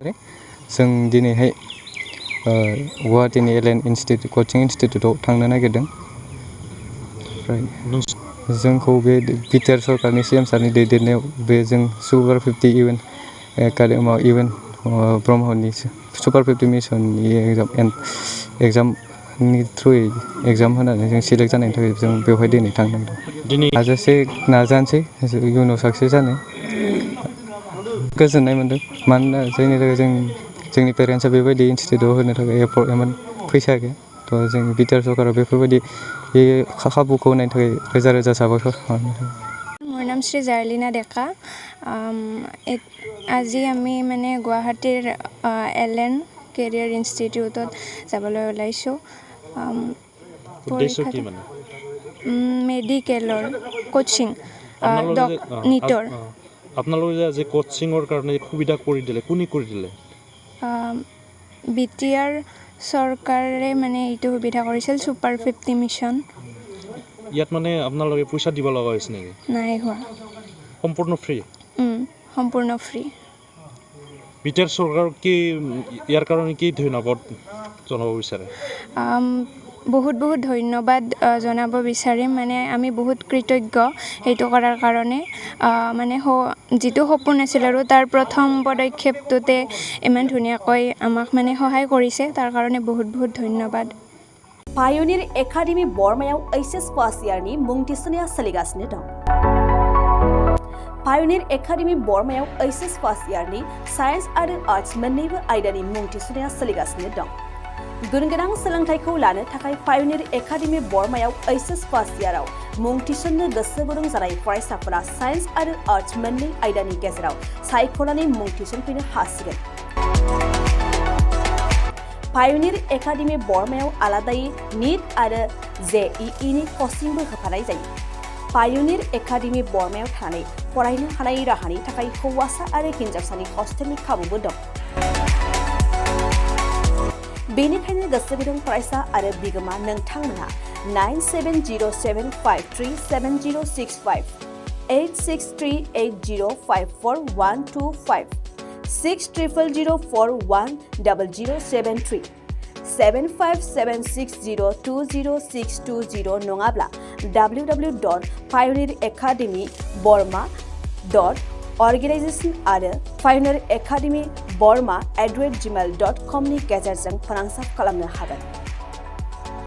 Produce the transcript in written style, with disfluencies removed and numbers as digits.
जों दिनैहाय गुवाहाटीनि Allen institute कोचिं इन्स्टिट्यूटआव थांनो नागिरदों। ओमफ्राय जोंखौ बे बिटिआर सरकारनि सीएम सारनि दैदेननायाव बे जों सुपार 50 इउएन ब्रह्मनि सुपार 50 मिशननि एग्जामनि थ्रुयै एग्जाम होनानै जों सिलेक्ट जानायनि थाखाय जों बेवहाय दिनै थांनांदों। हाजासे नाजानोसै इयुनाव साक्सेस जानो। गोजोननाय मोन्दों मानोना जोंनि थाखाय जोंनि पेरेन्टसा बेबायदि इन्स्टिट्यूटआव होनो थाखाय इमान फैसा गैया। थ' जों बिटिआर सरकारा बेफोरबायदि खाबुखौ होनायनि थाखाय रोजा रोजा साबायखर। মোৰ নাম শ্ৰী জাৰ্লিনা ডেকা। আজি আমি মানে গুৱাহাটীৰ এলেন কেৰিয়াৰ ইনষ্টিটিউটত যাবলৈ ওলাইছোঁ। মেডিকেলৰ কোচিং নীটৰ। আপোনালোকে যে কোচিঙৰ কাৰণে সুবিধা কৰি দিলে, কোনে কৰি দিলে? বিটিআৰ চৰকাৰে মানে এইটো সুবিধা কৰিছিল, সুপাৰ 50 মিছন। ইয়াত মানে আপোনালোকে পইচা দিব লগা হৈছে নেকি? নাই হোৱা। সম্পূৰ্ণ ফ্ৰী? সম্পূৰ্ণ ফ্ৰী। বিটিআৰ চৰকাৰক কি ইয়াৰ কাৰণে কি ধন্যবাদ জনাব বিচাৰে? বহুত ধন্যবাদ জনাব বিচাৰিম। মানে আমি বহুত কৃতজ্ঞ সেইটো কৰাৰ কাৰণে। মানে যিটো সপোন আছিল আৰু তাৰ প্ৰথম পদক্ষেপটোতে ইমান ধুনীয়াকৈ আমাক মানে সহায় কৰিছে, তাৰ কাৰণে বহুত ধন্যবাদ। पाय'निर एकाडेमि बरमायाव एचएस फार्स्ट इयारनि मुं थिसननाया सोलिगासिनो दं। पाय'निर एकाडेमि बरमायाव एचएस फार्स्ट इयारनि साइन्स आरो आर्ट्स मोन्नैबो आयदानि मुं थिसननाया सोलिगासिनो दं। गुनगोनां सोलोंथाइखौ लानो थाखाय पाय'निर एकाडेमि बरमायाव एचएस फार्स्ट इयाराव मुं थिसननो गोसो गुदुं जानाय फरायसाफोरा साइन्स आरो आर्ट्स मोन्नै आयदानि गेजेराव सायख'नानै मुं थिसनफैनो हासिगोन। पाय'निर एकाडेमि बरमायाव आलादायै नीट आरो जेईईनि कचिंबो होफानाय जायो। पाय'निर एकाडेमि बरमायाव थानानै फरायनो हानाय राहानि थाखाय हौवासा आरो हिन्जावसानि हस्टेलनि खाबुबो दं। बेनिखायनो गोसो गुदुं फरायसा आरो बिगोमा नोंथांमोनहा 9707537065 8638054125 6000410073 7576020620 नङाब्ला www.pioneeracademyborma.organization आरो pioneeracademyborma@gmail.com नि गेजेरजों फोनांजाब खालामनो हागोन।